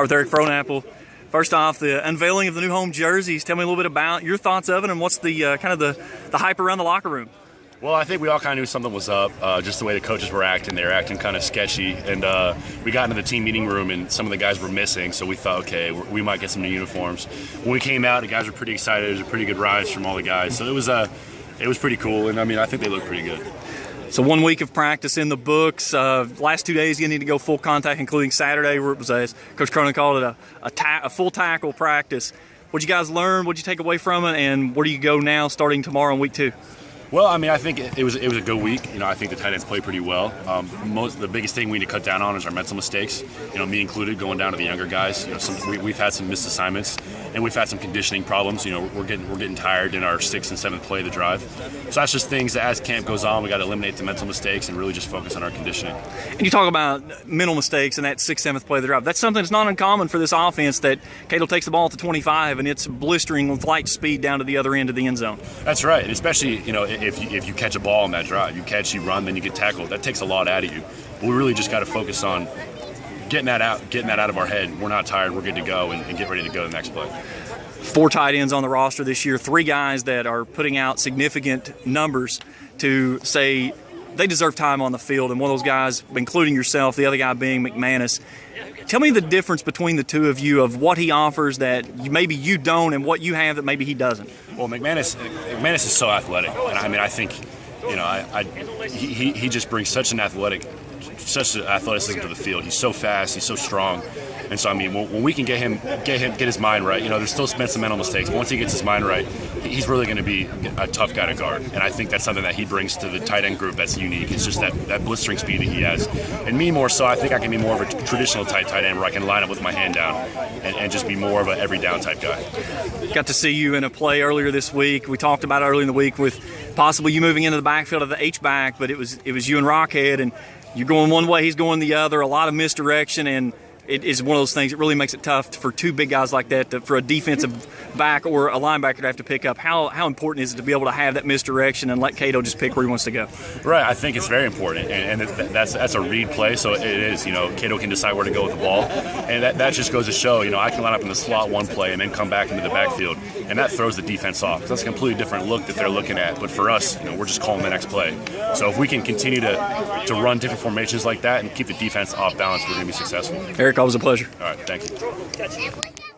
with Eric Frohnapfel. First off, the unveiling of the new home jerseys. Tell me a little bit about your thoughts of it and what's the kind of the hype around the locker room. Well, I think we all kind of knew something was up, just the way the coaches were acting. They were acting kind of sketchy, and we got into the team meeting room, and some of the guys were missing, so we thought, okay, we might get some new uniforms. When we came out, the guys were pretty excited. It was a pretty good rise from all the guys, so it was pretty cool, and I mean, I think they look pretty good. So 1 week of practice in the books. Last 2 days you need to go full contact, including Saturday, where it was, as Coach Cronin called it, a full tackle practice. What'd you guys learn? What'd you take away from it? And where do you go now starting tomorrow in week 2? Well, I mean, I think it was a good week. You know, I think the tight ends played pretty well. The biggest thing we need to cut down on is our mental mistakes. You know, me included, going down to the younger guys. You know, we've had some missed assignments, and we've had some conditioning problems. You know, we're getting tired in our 6th and 7th play of the drive. So that's just things that as camp goes on, we got to eliminate the mental mistakes and really just focus on our conditioning. And you talk about mental mistakes in that 6th, 7th play of the drive. That's something that's not uncommon for this offense. That Cato takes the ball at the 25 and it's blistering with light speed down to the other end of the end zone. That's right, and especially if you catch a ball on that drive, you run, then you get tackled. That takes a lot out of you. But we really just got to focus on getting that out of our head. We're not tired. We're good to go, and get ready to go to the next play. 4 tight ends on the roster this year. 3 guys that are putting out significant numbers to say they deserve time on the field, and one of those guys, including yourself, the other guy being McManus. Tell me the difference between the two of you of what he offers that maybe you don't and what you have that maybe he doesn't. Well, McManus is so athletic, and I mean, I think, he just brings such an athleticism to the field. He's so fast, he's so strong, and so I mean, when we can get his mind right, there's still been some mental mistakes, but once he gets his mind right, he's really going to be a tough guy to guard, and I think that's something that he brings to the tight end group that's unique. It's just that blistering speed that he has, and me more so. I think I can be more of a traditional tight end where I can line up with my hand down and just be more of an every down type guy. Got to see you in a play earlier this week. We talked about it early in the week with possibly you moving into the backfield of the H-back, but it was you and Rockhead, and you're going one way, he's going the other, a lot of misdirection, and it is one of those things that really makes it tough for 2 big guys like that, for a defensive back or a linebacker to have to pick up. How important is it to be able to have that misdirection and let Cato just pick where he wants to go? Right, I think it's very important, and that's a read play, so it is. Cato can decide where to go with the ball, and that just goes to show, I can line up in the slot one play and then come back into the backfield, and that throws the defense off. That's a completely different look that they're looking at, but for us, we're just calling the next play. So if we can continue to run different formations like that and keep the defense off balance, we're going to be successful. Eric, always a pleasure. All right, thank you.